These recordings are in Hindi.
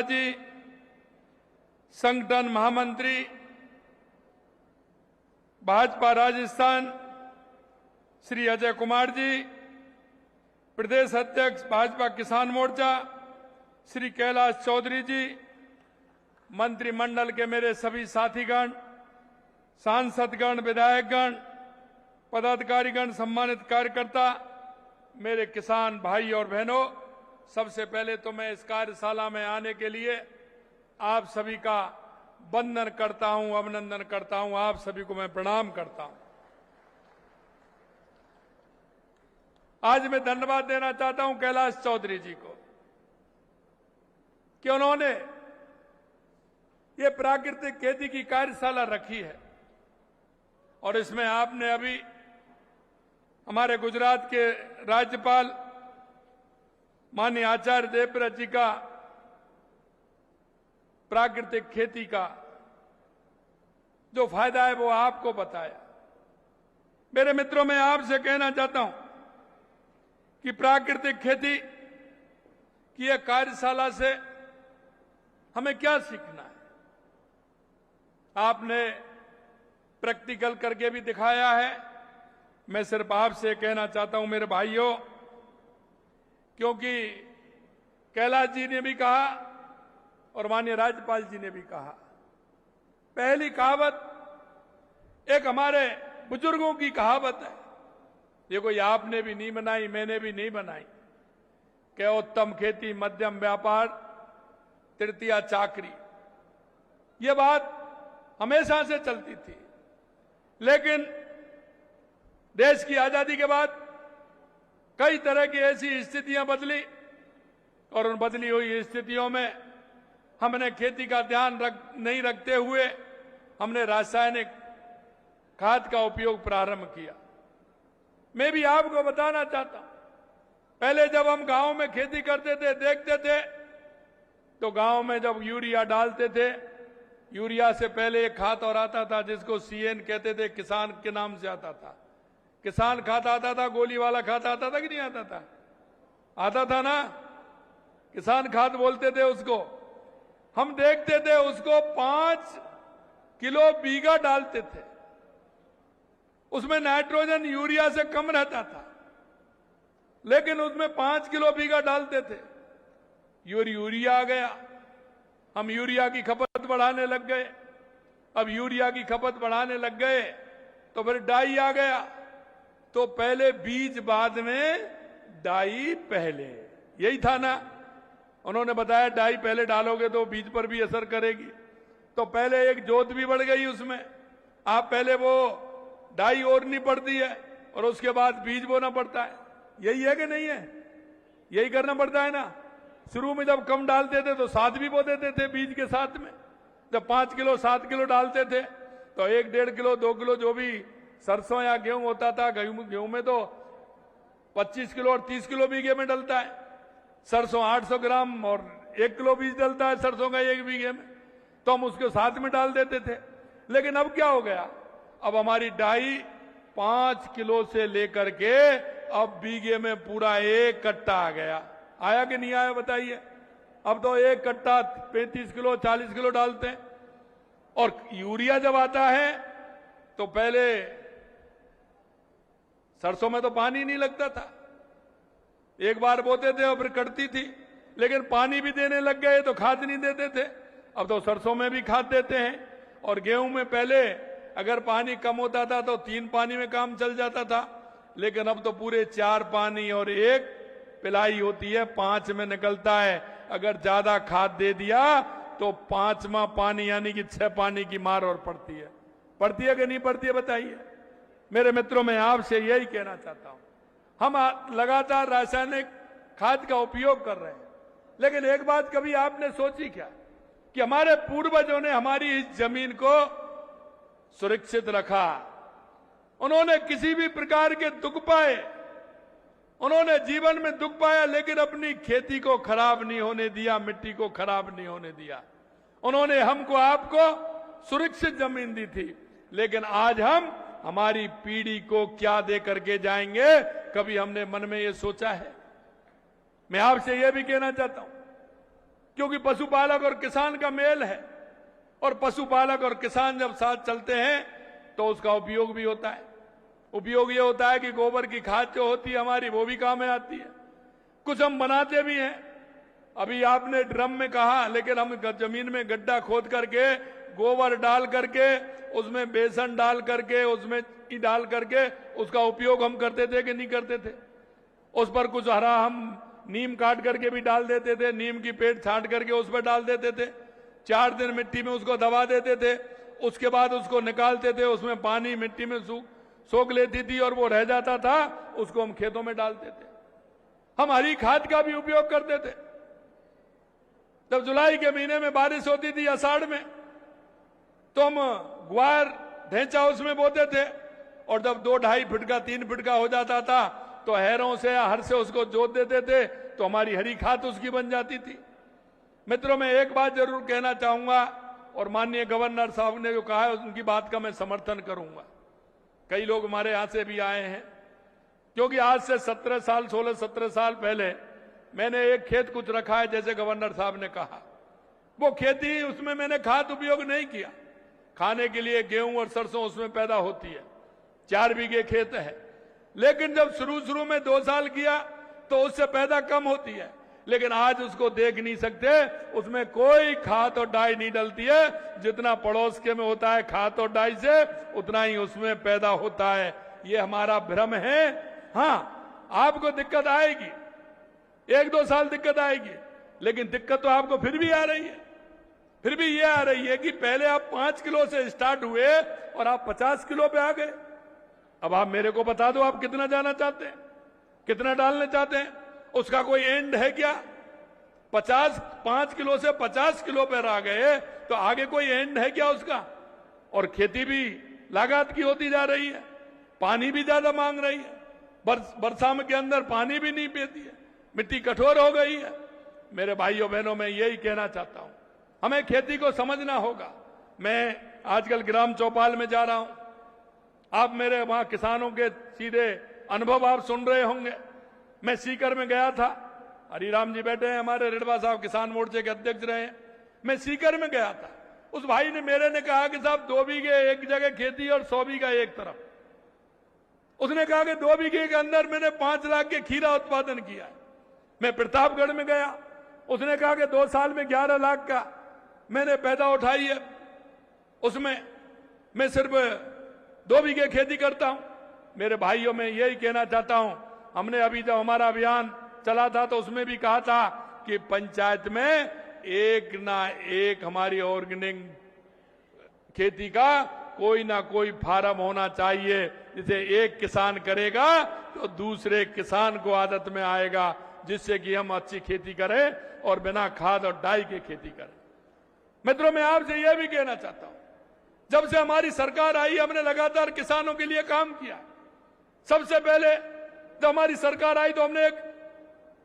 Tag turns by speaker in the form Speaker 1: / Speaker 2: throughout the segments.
Speaker 1: जी, संगठन महामंत्री भाजपा राजस्थान श्री अजय कुमार जी, प्रदेश अध्यक्ष भाजपा किसान मोर्चा श्री कैलाश चौधरी जी, मंत्रिमंडल के मेरे सभी साथीगण, सांसदगण, विधायकगण, पदाधिकारीगण, सम्मानित कार्यकर्ता, मेरे किसान भाई और बहनों, सबसे पहले तो मैं इस कार्यशाला में आने के लिए आप सभी का वंदन करता हूं, अभिनंदन करता हूं। आप सभी को मैं प्रणाम करता हूं। आज मैं धन्यवाद देना चाहता हूं कैलाश चौधरी जी को कि उन्होंने ये प्राकृतिक खेती की कार्यशाला रखी है और इसमें आपने अभी हमारे गुजरात के राज्यपाल माननीय आचार्य देवव्रत जी का प्राकृतिक खेती का जो फायदा है वो आपको बताया। मेरे मित्रों, मैं आपसे कहना चाहता हूं कि प्राकृतिक खेती की यह कार्यशाला से हमें क्या सीखना है। आपने प्रैक्टिकल करके भी दिखाया है। मैं सिर्फ आपसे कहना चाहता हूं मेरे भाइयों, क्योंकि कैलाश जी ने भी कहा और माननीय राज्यपाल जी ने भी कहा, पहली कहावत एक हमारे बुजुर्गों की कहावत है, ये कोई आपने भी नहीं बनाई, मैंने भी नहीं बनाई, कि उत्तम खेती, मध्यम व्यापार, तृतीया चाकरी। ये बात हमेशा से चलती थी, लेकिन देश की आजादी के बाद कई तरह की ऐसी स्थितियां बदली और उन बदली हुई स्थितियों में हमने खेती का ध्यान नहीं रखते हुए हमने रासायनिक खाद का उपयोग प्रारंभ किया। मैं भी आपको बताना चाहता हूं, पहले जब हम गांव में खेती करते थे, देखते थे, तो गांव में जब यूरिया डालते थे, यूरिया से पहले एक खाद और आता था जिसको सीएन कहते थे, किसान के नाम से आता था। किसान खाद आता था, गोली वाला खाद आता था कि नहीं आता था? आता था ना, किसान खाद बोलते थे उसको। हम देखते थे उसको 5 किलो बीघा डालते थे, उसमें नाइट्रोजन यूरिया से कम रहता था, लेकिन उसमें 5 किलो बीघा डालते थे। यूरिया आ गया, हम यूरिया की खपत बढ़ाने लग गए। अब यूरिया की खपत बढ़ाने लग गए तो फिर डाई आ गया, तो पहले बीज, बाद में डाई पहले, यही था ना। उन्होंने बताया डाई पहले डालोगे तो बीज पर भी असर करेगी, तो पहले एक जोत भी बढ़ गई उसमें। आप पहले वो डाई ओरनी पड़ती है और उसके बाद बीज बोना पड़ता है, यही है कि नहीं है? यही करना पड़ता है ना। शुरू में जब कम डालते थे तो 7 भी बो देते थे बीज के साथ में। जब 5 किलो 7 किलो डालते थे तो 1-1.5 किलो 2 किलो जो भी सरसों या गेहूं होता था, गेहूं में तो 25 किलो और 30 किलो बीघे में डलता है। सरसों 800 ग्राम और 1 किलो बीज डलता है सरसों का 1 बीघे में, तो हम उसके साथ में डाल देते थे। लेकिन अब क्या हो गया, अब हमारी डाई 5 किलो से लेकर के अब बीघे में पूरा 1 कट्टा आ गया। आया कि नहीं आया बताइए? अब तो 1 कट्टा 35 किलो 40 किलो डालते हैं। और यूरिया जब आता है तो पहले सरसों में तो पानी नहीं लगता था, एक बार बोते थे और फिर कटती थी, लेकिन पानी भी देने लग गए तो खाद नहीं देते थे। अब तो सरसों में भी खाद देते हैं। और गेहूं में पहले अगर पानी कम होता था तो 3 पानी में काम चल जाता था, लेकिन अब तो पूरे 4 पानी और 1 पिलाई होती है, 5 में निकलता है। अगर ज्यादा खाद दे दिया तो 5वां पानी यानी कि 6 पानी की मार और पड़ती है कि नहीं पड़ती है बताइए? मेरे मित्रों, मैं आपसे यही कहना चाहता हूं, हम लगातार रासायनिक खाद का उपयोग कर रहे हैं, लेकिन एक बात कभी आपने सोची क्या कि हमारे पूर्वजों ने हमारी इस जमीन को सुरक्षित रखा। उन्होंने किसी भी प्रकार के दुख पाए, उन्होंने जीवन में दुख पाया, लेकिन अपनी खेती को खराब नहीं होने दिया, मिट्टी को खराब नहीं होने दिया। उन्होंने हमको, आपको सुरक्षित जमीन दी थी, लेकिन आज हम हमारी पीढ़ी को क्या दे करके जाएंगे, कभी हमने मन में ये सोचा है? मैं आपसे यह भी कहना चाहता हूं क्योंकि पशुपालक और किसान का मेल है, और पशुपालक और किसान जब साथ चलते हैं तो उसका उपयोग भी होता है। उपयोग ये होता है कि गोबर की खाद जो होती है हमारी, वो भी काम में आती है। कुछ हम बनाते भी हैं। अभी आपने ड्रम में कहा, लेकिन हम जमीन में गड्ढा खोद करके गोबर डाल करके उसमें बेसन डाल करके उसमें चीनी डाल करके उसका उपयोग हम करते थे कि नहीं करते थे? उस पर कुछ हरा हम नीम काट करके भी डाल देते थे, नीम की पेट छांट करके उस पर डाल देते थे, 4 दिन मिट्टी में उसको दबा देते थे, उसके बाद उसको निकालते थे, उसमें पानी मिट्टी में सोख लेती थी और वो रह जाता था, उसको हम खेतों में डालते थे। हम हरी खाद का भी उपयोग करते थे। जब जुलाई के महीने में बारिश होती थी, आषाढ़ में, तो हम ग्वार ढेंचा उसमें बोते थे, और जब 2-2.5 फुट का 3 फुट का हो जाता था तो हैरों से या हर से उसको जोत देते थे, तो हमारी हरी खाद उसकी बन जाती थी। मित्रों, मैं एक बात जरूर कहना चाहूंगा, और माननीय गवर्नर साहब ने जो कहा है उनकी बात का मैं समर्थन करूंगा। कई लोग हमारे यहां से भी आए हैं, क्योंकि आज से 16-17 साल पहले मैंने एक खेत कुछ रखा है, जैसे गवर्नर साहब ने कहा। वो खेती, उसमें मैंने खाद उपयोग नहीं किया। खाने के लिए गेहूं और सरसों उसमें पैदा होती है, 4 बीघे खेत है। लेकिन जब शुरू में 2 साल किया तो उससे पैदा कम होती है, लेकिन आज उसको देख नहीं सकते, उसमें कोई खाद और डाई नहीं डलती है। जितना पड़ोस के में होता है खाद और डाई से, उतना ही उसमें पैदा होता है। ये हमारा भ्रम है। हाँ, आपको दिक्कत आएगी, 1-2 साल दिक्कत आएगी, लेकिन दिक्कत तो आपको फिर भी आ रही है। फिर भी ये आ रही है कि पहले आप 5 किलो से स्टार्ट हुए और आप 50 किलो पे आ गए। अब आप मेरे को बता दो, आप कितना जाना चाहते हैं, कितना डालना चाहते हैं? उसका कोई एंड है क्या? 5 किलो से 50 किलो पर आ गए तो आगे कोई एंड है क्या उसका? और खेती भी लागत की होती जा रही है, पानी भी ज्यादा मांग रही है, बरसा के अंदर पानी भी नहीं पीती है, मिट्टी कठोर हो गई है। मेरे भाइयों बहनों, मैं यही कहना चाहता हूं, हमें खेती को समझना होगा। मैं आजकल ग्राम चौपाल में जा रहा हूं, आप मेरे वहां किसानों के सीधे अनुभव आप सुन रहे होंगे। मैं सीकर में गया था, हरिराम जी बैठे हैं, हमारे रिडवा साहब किसान मोर्चे के अध्यक्ष रहे हैं। मैं सीकर में गया था, उस भाई ने मेरे ने कहा कि साहब 2 बीघे एक जगह खेती और 100 बीघा एक तरफ। उसने कहा कि 2 बीघे के अंदर मैंने 5 लाख के खीरा उत्पादन किया है। मैं प्रतापगढ़ में गया, उसने कहा कि 2 साल में 11 लाख का मैंने पैदा उठाई है, उसमें मैं सिर्फ 2 बीघे खेती करता हूं। मेरे भाइयों, मैं यही कहना चाहता हूं, हमने अभी जब हमारा अभियान चला था तो उसमें भी कहा था कि पंचायत में एक ना एक हमारी ऑर्गेनिक खेती का कोई ना कोई फार्म होना चाहिए, जिसे एक किसान करेगा तो दूसरे किसान को आदत में आएगा, जिससे कि हम अच्छी खेती करें और बिना खाद और डाई के खेती करें। मित्रों, मैं आपसे यह भी कहना चाहता हूं, जब से हमारी सरकार आई हमने लगातार किसानों के लिए काम किया। सबसे पहले जब हमारी सरकार आई तो हमने एक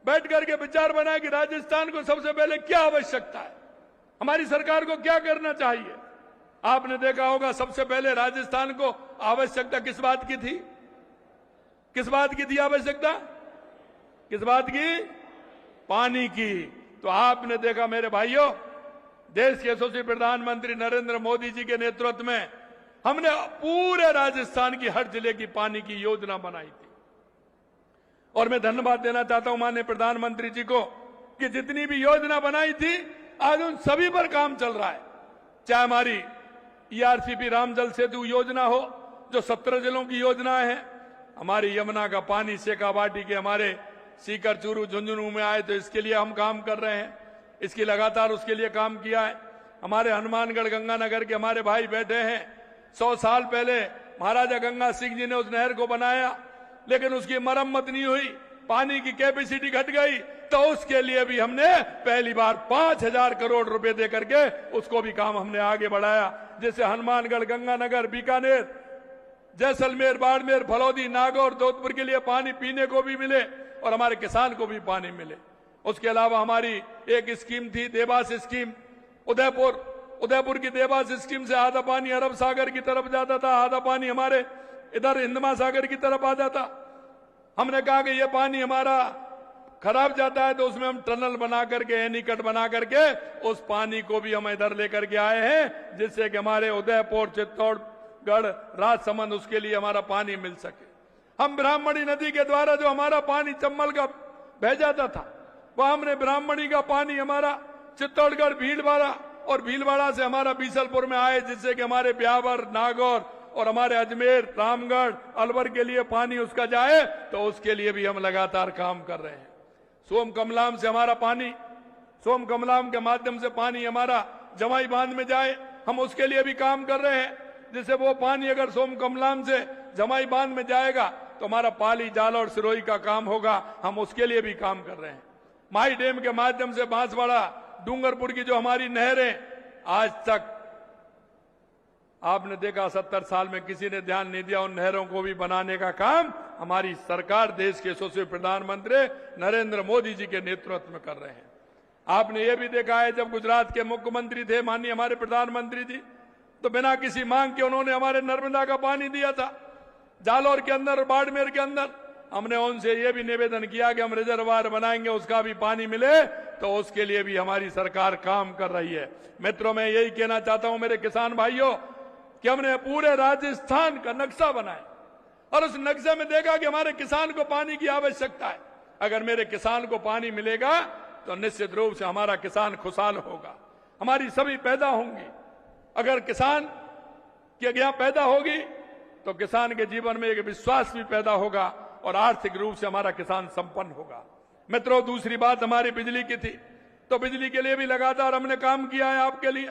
Speaker 1: बैठ करके विचार बनाया कि राजस्थान को सबसे पहले क्या आवश्यकता है, हमारी सरकार को क्या करना चाहिए। आपने देखा होगा सबसे पहले राजस्थान को आवश्यकता किस बात की थी? किस बात की थी आवश्यकता? किस बात की? पानी की। तो आपने देखा मेरे भाइयों, देश के यशस्वी प्रधानमंत्री नरेंद्र मोदी जी के नेतृत्व में हमने पूरे राजस्थान की हर जिले की पानी की योजना बनाई थी। और मैं धन्यवाद देना चाहता हूं माननीय प्रधानमंत्री जी को कि जितनी भी योजना बनाई थी आज उन सभी पर काम चल रहा है। चाहे हमारी ERCP राम जल सेतु योजना हो, जो 17 जिलों की योजना है, हमारी यमुना का पानी शेखावाटी के हमारे सीकर, चूरू, झुंझुनू में आए तो इसके लिए हम काम कर रहे हैं, इसकी लगातार उसके लिए काम किया है। हमारे हनुमानगढ़ गंगानगर के हमारे भाई बैठे हैं, 100 साल पहले महाराजा गंगा सिंह जी ने उस नहर को बनाया, लेकिन उसकी मरम्मत नहीं हुई, पानी की कैपेसिटी घट गई, तो उसके लिए भी हमने पहली बार 5,000 करोड़ रुपए दे करके उसको भी काम हमने आगे बढ़ाया, जिससे हनुमानगढ़, गंगानगर, बीकानेर, जैसलमेर, बाड़मेर, फलौदी, नागौर, जोधपुर के लिए पानी पीने को भी मिले और हमारे किसान को भी पानी मिले। उसके अलावा हमारी एक स्कीम थी देवास स्कीम, उदयपुर की देवास स्कीम से आधा पानी अरब सागर की तरफ जाता था, आधा पानी हमारे इधर हिंद महासागर की तरफ आ जाता। हमने कहा कि यह पानी हमारा खराब जाता है तो उसमें हम टनल बना करके, एनीकट बना करके उस पानी को भी हम इधर लेकर के आए हैं, जिससे कि हमारे उदयपुर, चित्तौड़गढ़, राजसमंद, उसके लिए हमारा पानी मिल सके। हम ब्राह्मणी नदी के द्वारा जो हमारा पानी चंबल का बह जाता था, वह हमने ब्राह्मणी का पानी हमारा चित्तौड़गढ़, भीलवाड़ा और भीलवाड़ा से हमारा बीसलपुर में आए, जिससे कि हमारे ब्यावर, नागौर और हमारे अजमेर, रामगढ़, अलवर के लिए पानी उसका जाए, तो उसके लिए भी हम लगातार काम कर रहे हैं। सोम कमलाम से हमारा पानी, सोम कमलाम के माध्यम से पानी हमारा जमाई बांध में जाए, हम उसके लिए भी काम कर रहे हैं, जिससे वो पानी अगर सोम कमलाम से जमाई बांध में जाएगा तो हमारा पाली, जाल और सिरोही का काम होगा, हम उसके लिए भी काम कर रहे हैं। माई डैम के माध्यम से बांसवाड़ा, डूंगरपुर की जो हमारी नहरें, आज तक आपने देखा 70 साल में किसी ने ध्यान नहीं दिया, उन नहरों को भी बनाने का काम हमारी सरकार, देश के यशस्वी प्रधानमंत्री नरेंद्र मोदी जी के नेतृत्व में कर रहे हैं। आपने ये भी देखा है, जब गुजरात के मुख्यमंत्री थे माननीय हमारे प्रधानमंत्री जी, तो बिना किसी मांग के उन्होंने हमारे नर्मदा का पानी दिया था। जालौर के अंदर और बाड़मेर के अंदर हमने उनसे ये भी निवेदन किया कि हम रिजर्वायर बनाएंगे, उसका भी पानी मिले, तो उसके लिए भी हमारी सरकार काम कर रही है। मित्रों, मैं यही कहना चाहता हूं मेरे किसान भाइयों कि हमने पूरे राजस्थान का नक्शा बनाया और उस नक्शे में देखा कि हमारे किसान को पानी की आवश्यकता है। अगर मेरे किसान को पानी मिलेगा तो निश्चित रूप से हमारा किसान खुशहाल होगा, हमारी सभी पैदा होंगी। अगर किसान की आज्ञा पैदा होगी तो किसान के जीवन में एक विश्वास भी पैदा होगा और आर्थिक रूप से हमारा किसान संपन्न होगा। मित्रों, दूसरी बात हमारी बिजली की थी, तो बिजली के लिए भी लगातार हमने काम किया है आपके लिए।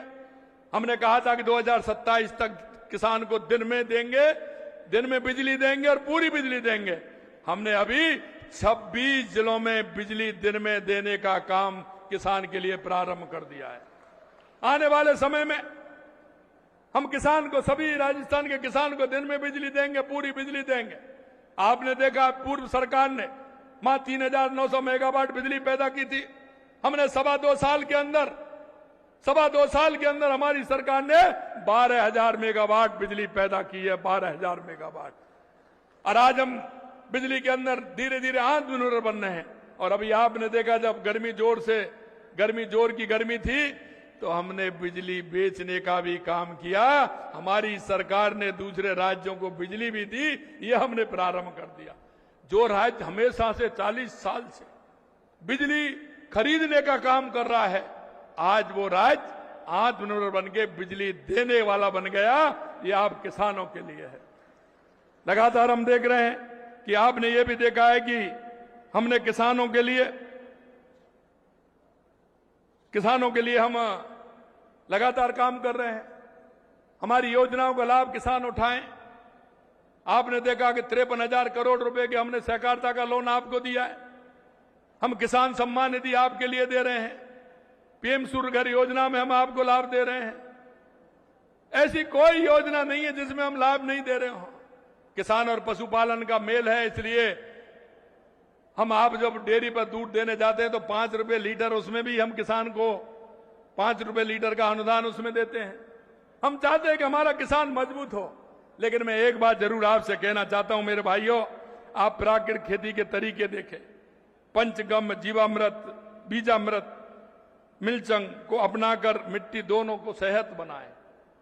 Speaker 1: हमने कहा था कि 2027 तक किसान को दिन में बिजली देंगे और पूरी बिजली देंगे। हमने अभी 26 जिलों में बिजली दिन में देने का काम किसान के लिए प्रारंभ कर दिया है। आने वाले समय में हम किसान को, सभी राजस्थान के किसान को दिन में बिजली देंगे, पूरी बिजली देंगे। आपने देखा पूर्व सरकार ने 3,900 मेगावाट बिजली पैदा की थी। हमने सवा दो साल के अंदर हमारी सरकार ने 12,000 मेगावाट बिजली पैदा की है, 12,000 मेगावाट। और आज हम बिजली के अंदर धीरे धीरे आत्मनिर्भर बन रहे हैं। और अभी आपने देखा, जब जोर की गर्मी थी तो हमने बिजली बेचने का भी काम किया। हमारी सरकार ने दूसरे राज्यों को बिजली भी दी, ये हमने प्रारंभ कर दिया। जो राज्य हमेशा से 40 साल से बिजली खरीदने का काम कर रहा है, आज वो राज्य आत्मनिर्भर बन के बिजली देने वाला बन गया। ये आप किसानों के लिए है। लगातार हम देख रहे हैं कि आपने ये भी देखा है कि हमने किसानों के लिए हम लगातार काम कर रहे हैं। हमारी योजनाओं का लाभ किसान उठाएं। आपने देखा कि 53,000 करोड़ रुपए के हमने सहकारिता का लोन आपको दिया है। हम किसान सम्मान निधि आपके लिए दे रहे हैं। पीएम सूर्य घर योजना में हम आपको लाभ दे रहे हैं। ऐसी कोई योजना नहीं है जिसमें हम लाभ नहीं दे रहे हो। किसान और पशुपालन का मेल है, इसलिए हम, आप जब डेयरी पर दूध देने जाते हैं तो 5 रुपए लीटर, उसमें भी हम किसान को 5 रुपए लीटर का अनुदान उसमें देते हैं। हम चाहते हैं कि हमारा किसान मजबूत हो। लेकिन मैं एक बात जरूर आपसे कहना चाहता हूं मेरे भाइयों, आप प्राकृतिक खेती के तरीके देखें। पंचगम, जीवामृत, बीजामृत, मिलचंग को अपनाकर मिट्टी दोनों को सेहत बनाएं।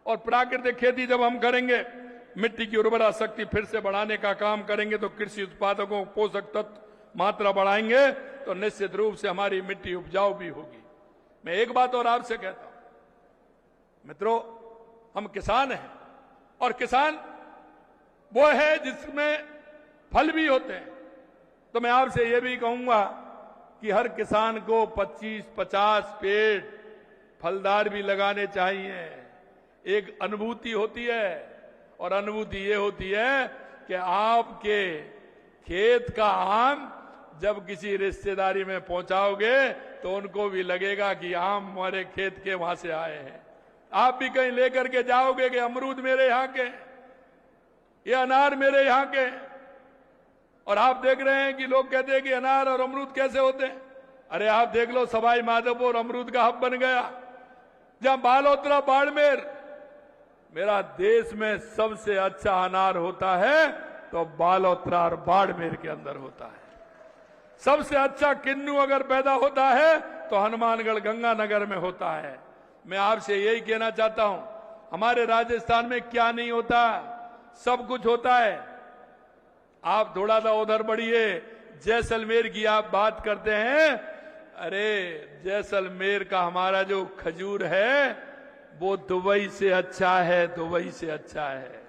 Speaker 1: और प्राकृतिक खेती जब हम करेंगे, मिट्टी की उर्वरा शक्ति फिर से बढ़ाने का काम करेंगे, तो कृषि उत्पादकों को पोषक तत्व मात्रा बढ़ाएंगे तो निश्चित रूप से हमारी मिट्टी उपजाऊ भी होगी। मैं एक बात और आपसे कहता हूं मित्रों, हम किसान हैं और किसान वो है जिसमें फल भी होते हैं। तो मैं आपसे ये भी कहूंगा कि हर किसान को 25-50 पेड़ फलदार भी लगाने चाहिए। एक अनुभूति होती है और अनुभूति ये होती है कि आपके खेत का आम जब किसी रिश्तेदारी में पहुंचाओगे तो उनको भी लगेगा कि आम हमारे खेत के वहां से आए हैं। आप भी कहीं लेकर के जाओगे कि अमरूद मेरे यहाँ के, ये अनार मेरे यहाँ के, और आप देख रहे हैं कि लोग कहते हैं कि अनार और अमरूद कैसे होते हैं। अरे आप देख लो, सवाई माधोपुर अमरूद का हब बन गया। जहां बालोतरा, बाड़मेर, मेरा देश में सबसे अच्छा अनार होता है तो बालोतरा और बाड़मेर के अंदर होता है। सबसे अच्छा किन्नू अगर पैदा होता है तो हनुमानगढ़ गंगानगर में होता है। मैं आपसे यही कहना चाहता हूं, हमारे राजस्थान में क्या नहीं होता, सब कुछ होता है। आप थोड़ा सा उधर बढ़िए, जैसलमेर की आप बात करते हैं, अरे जैसलमेर का हमारा जो खजूर है वो दुबई से अच्छा है, दुबई से अच्छा है।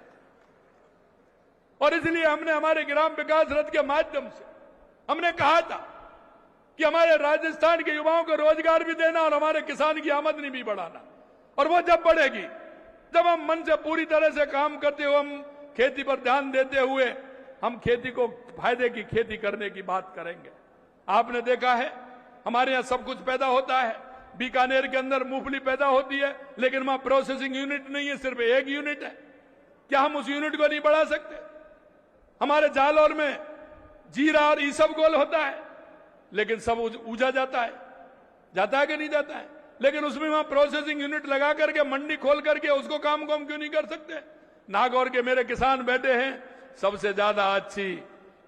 Speaker 1: और इसलिए हमने हमारे ग्राम विकास रथ के माध्यम से हमने कहा था कि हमारे राजस्थान के युवाओं को रोजगार भी देना और हमारे किसान की आमदनी भी बढ़ाना। और वो जब बढ़ेगी, जब हम मन से पूरी तरह से काम करते हुए, हम खेती पर ध्यान देते हुए हम खेती को फायदे की खेती करने की बात करेंगे। आपने देखा है हमारे यहां सब कुछ पैदा होता है। बीकानेर के अंदर मूंगफली पैदा होती है, लेकिन वहां प्रोसेसिंग यूनिट नहीं है, सिर्फ एक यूनिट है। क्या हम उस यूनिट को नहीं बढ़ा सकते? हमारे जालौर में जीरा और ईसबगोल होता है, लेकिन सब ऊजा जाता है कि नहीं जाता है? लेकिन उसमें वहां प्रोसेसिंग यूनिट लगा करके, मंडी खोल करके उसको काम को हम क्यों नहीं कर सकते? नागौर के मेरे किसान बैठे हैं, सबसे ज्यादा अच्छी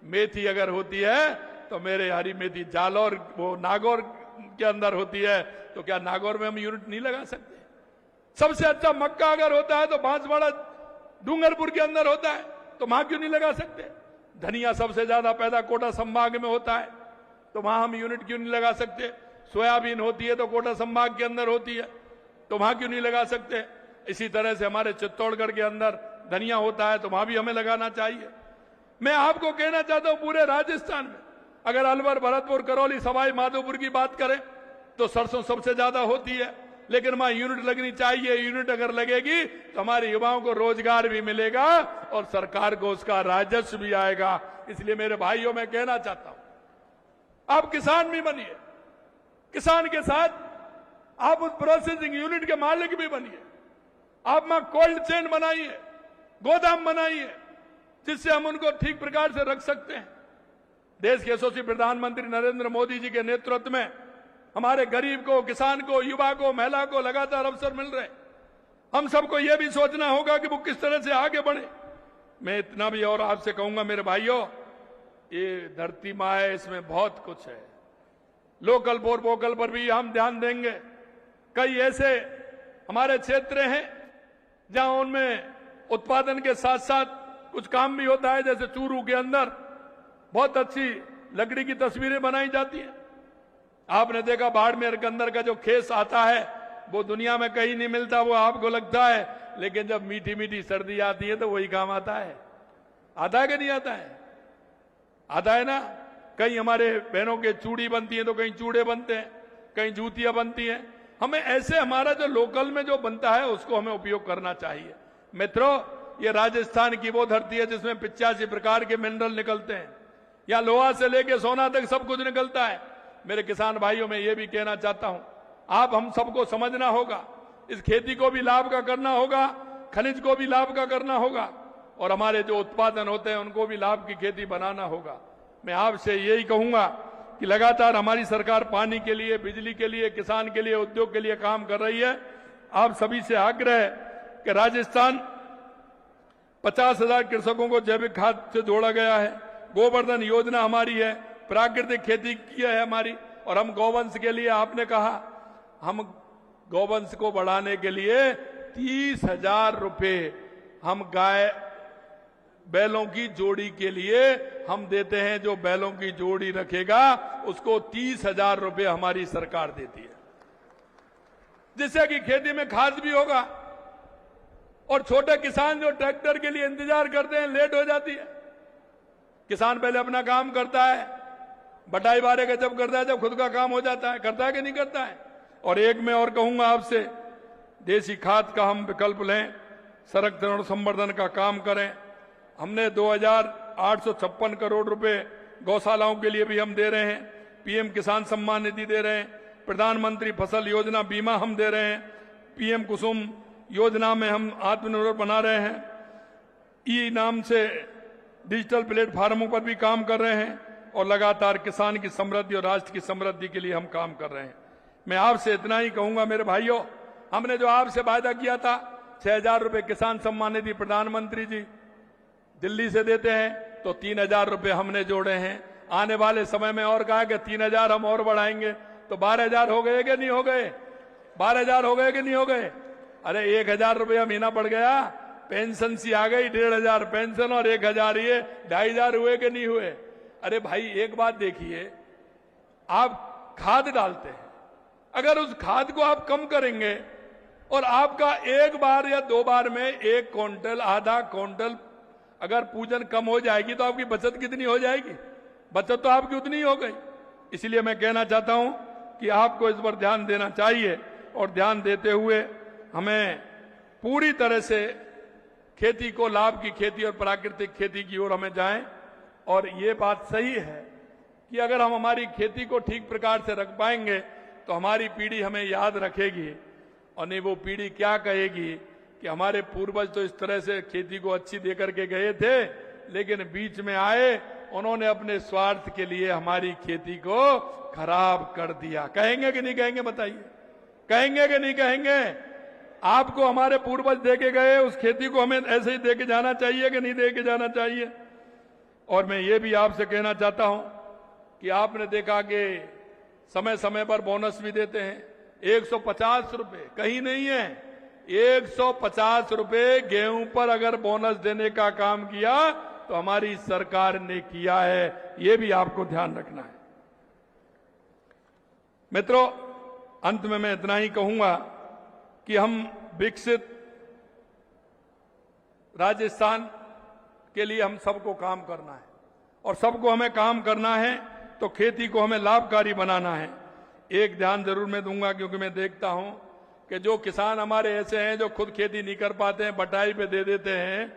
Speaker 1: मेथी अगर होती है तो मेरे हरी मेथी जालौर वो नागौर के अंदर होती है, तो क्या नागौर में हम यूनिट नहीं लगा सकते? सबसे अच्छा मक्का अगर होता है तो बांसवाड़ा डूंगरपुर के अंदर होता है, तो वहां क्यों नहीं लगा सकते? धनिया सबसे ज्यादा पैदा कोटा संभाग में होता है, तो वहां हम यूनिट क्यों नहीं लगा सकते? सोयाबीन होती है तो कोटा संभाग के अंदर होती है, तो वहां क्यों नहीं लगा सकते? इसी तरह से हमारे चित्तौड़गढ़ के अंदर धनिया होता है, तो वहां भी हमें लगाना चाहिए। मैं आपको कहना चाहता हूं, पूरे राजस्थान में अगर अलवर, भरतपुर, करौली, सवाई माधोपुर की बात करें तो सरसों सबसे ज्यादा होती है, लेकिन वहां यूनिट लगनी चाहिए। यूनिट अगर लगेगी तो हमारे युवाओं को रोजगार भी मिलेगा और सरकार को उसका राजस्व भी आएगा। इसलिए मेरे भाइयों, मैं कहना चाहता हूं, आप किसान भी बनिए, किसान के साथ आप उस प्रोसेसिंग यूनिट के मालिक भी बनिए। आप वहां कोल्ड चेन बनाइए, गोदाम बनाइए, जिससे हम उनको ठीक प्रकार से रख सकते हैं। देश के यशस्वी प्रधानमंत्री नरेंद्र मोदी जी के नेतृत्व में हमारे गरीब को, किसान को, युवा को, महिला को लगातार अवसर मिल रहे। हम सबको यह भी सोचना होगा कि वो किस तरह से आगे बढ़े। मैं इतना भी और आपसे कहूंगा मेरे भाइयों, ये धरती माँ है, इसमें बहुत कुछ है। लोकल फॉर वोकल पर भी हम ध्यान देंगे। कई ऐसे हमारे क्षेत्र हैं जहां उनमें उत्पादन के साथ साथ कुछ काम भी होता है, जैसे चूरू के अंदर बहुत अच्छी लकड़ी की तस्वीरें बनाई जाती हैं। आपने देखा बाड़मेर के अंदर का जो खेस आता है वो दुनिया में कहीं नहीं मिलता, वो आपको लगता है, लेकिन जब मीठी मीठी सर्दी आती है तो वही काम आता है। आता है कि नहीं आता है? आता है ना। कहीं हमारे बहनों के चूड़ी बनती है तो कहीं चूड़े बनते हैं, कहीं जूतियां बनती हैं। हमें ऐसे हमारा जो लोकल में जो बनता है उसको हमें उपयोग करना चाहिए। मित्रों, ये राजस्थान की वो धरती है जिसमें 85 प्रकार के मिनरल निकलते हैं। या लोहा से लेके सोना तक सब कुछ निकलता है। मेरे किसान भाइयों, में ये भी कहना चाहता हूं, आप हम सबको समझना होगा, इस खेती को भी लाभ का करना होगा, खनिज को भी लाभ का करना होगा, और हमारे जो उत्पादन होते हैं उनको भी लाभ की खेती बनाना होगा। मैं आपसे यही कहूंगा कि लगातार हमारी सरकार पानी के लिए, बिजली के लिए, किसान के लिए, उद्योग के लिए काम कर रही है। आप सभी से आग्रह है कि राजस्थान 50,000 कृषकों को जैविक खाद से जोड़ा गया है। गोवर्धन योजना हमारी है, प्राकृतिक खेती की है हमारी, और हम गौवंश के लिए, आपने कहा, हम गौवंश को बढ़ाने के लिए 30,000 रुपए हम गाय बैलों की जोड़ी के लिए हम देते हैं। जो बैलों की जोड़ी रखेगा उसको 30,000 रुपए हमारी सरकार देती है, जिससे कि खेती में खाद भी होगा। और छोटे किसान जो ट्रैक्टर के लिए इंतजार करते हैं, लेट हो जाती है। किसान पहले अपना काम करता है, बटाई बारे का जब करता है, जब खुद का काम हो जाता है। करता है कि नहीं करता है? और एक मैं और कहूंगा आपसे, देसी खाद का हम विकल्प लें, संरक्षण और संवर्धन का काम करें। हमने 2,856 करोड़ रुपए गौशालाओं के लिए भी हम दे रहे हैं। पीएम किसान सम्मान निधि दे रहे हैं, प्रधानमंत्री फसल योजना बीमा हम दे रहे हैं, पीएम कुसुम योजना में हम आत्मनिर्भर बना रहे हैं, ई नाम से डिजिटल प्लेटफार्मों पर भी काम कर रहे हैं, और लगातार किसान की समृद्धि और राष्ट्र की समृद्धि के लिए हम काम कर रहे हैं। मैं आपसे इतना ही कहूंगा मेरे भाइयों, हमने जो आपसे वायदा किया था 6,000 रुपए किसान सम्मान निधि प्रधानमंत्री जी दिल्ली से देते हैं, तो 3,000 रुपए हमने जोड़े हैं। आने वाले समय में और कहा कि 3,000 हम और बढ़ाएंगे, तो 12,000 हो गए कि नहीं हो गए? 12,000 हो गए कि नहीं हो गए? अरे 1,000 रुपया महीना बढ़ गया, पेंशन सी आ गई, 1,500 पेंशन और 1,000 ये 2,500 हुए कि नहीं हुए? अरे भाई एक बात देखिए, आप खाद डालते हैं, अगर उस खाद को आप कम करेंगे और आपका एक बार या 2 बार में 1 क्विंटल आधा क्विंटल अगर पूजन कम हो जाएगी तो आपकी बचत कितनी हो जाएगी? बचत तो आपकी उतनी ही हो गई। इसलिए मैं कहना चाहता हूं कि आपको इस पर ध्यान देना चाहिए और ध्यान देते हुए हमें पूरी तरह से खेती को, लाभ की खेती और प्राकृतिक खेती की ओर हमें जाएं। और ये बात सही है कि अगर हम हमारी खेती को ठीक प्रकार से रख पाएंगे तो हमारी पीढ़ी हमें याद रखेगी, और नहीं वो पीढ़ी क्या कहेगी कि हमारे पूर्वज तो इस तरह से खेती को अच्छी दे करके गए थे, लेकिन बीच में आए, उन्होंने अपने स्वार्थ के लिए हमारी खेती को खराब कर दिया। कहेंगे कि नहीं कहेंगे? बताइए, कहेंगे कि नहीं कहेंगे? आपको हमारे पूर्वज दे के गए, उस खेती को हमें ऐसे ही दे के जाना चाहिए कि नहीं दे के जाना चाहिए? और मैं ये भी आपसे कहना चाहता हूं कि आपने देखा कि समय समय पर बोनस भी देते हैं। 150 रुपए कहीं नहीं है, 150 रुपए गेहूं पर अगर बोनस देने का काम किया तो हमारी सरकार ने किया है, ये भी आपको ध्यान रखना है। मित्रों, अंत में मैं इतना ही कहूंगा कि हम विकसित राजस्थान के लिए हम सबको काम करना है, और सबको हमें काम करना है तो खेती को हमें लाभकारी बनाना है। एक ध्यान जरूर मैं दूंगा, क्योंकि मैं देखता हूं कि जो किसान हमारे ऐसे हैं जो खुद खेती नहीं कर पाते हैं, बटाई पे दे देते हैं,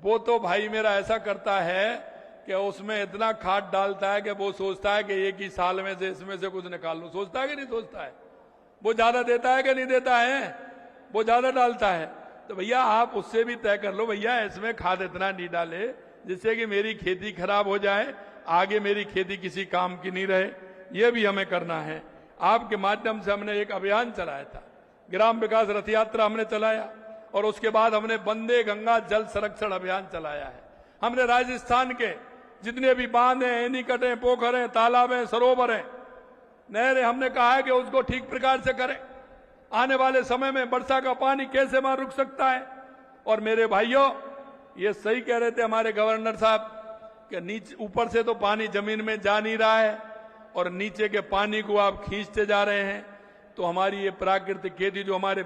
Speaker 1: वो तो भाई मेरा ऐसा करता है कि उसमें इतना खाद डालता है कि वो सोचता है कि एक ही साल में से इसमें से कुछ निकाल लूं। सोचता है कि नहीं सोचता है? वो ज्यादा देता है कि नहीं देता है? वो ज्यादा डालता है। तो भैया आप उससे भी तय कर लो, भैया इसमें खाद इतना नहीं डाले जिससे कि मेरी खेती खराब हो जाए, आगे मेरी खेती किसी काम की नहीं रहे। ये भी हमें करना है। आपके माध्यम से हमने एक अभियान चलाया था, ग्राम विकास रथ यात्रा हमने चलाया, और उसके बाद हमने वंदे गंगा जल संरक्षण अभियान चलाया है। हमने राजस्थान के जितने भी बांध हैं, एनीकट हैं, पोखर हैं, तालाब हैं, सरोवर हैं, नहरें, हमने कहा है कि उसको ठीक प्रकार से करें। आने वाले समय में वर्षा का पानी कैसे वहां रुक सकता है? और मेरे भाइयों, ये सही कह रहे थे हमारे गवर्नर साहब कि नीचे ऊपर से तो पानी जमीन में जा नहीं रहा है और नीचे के पानी को आप खींचते जा रहे हैं। तो हमारी ये प्राकृतिक खेती जो हमारे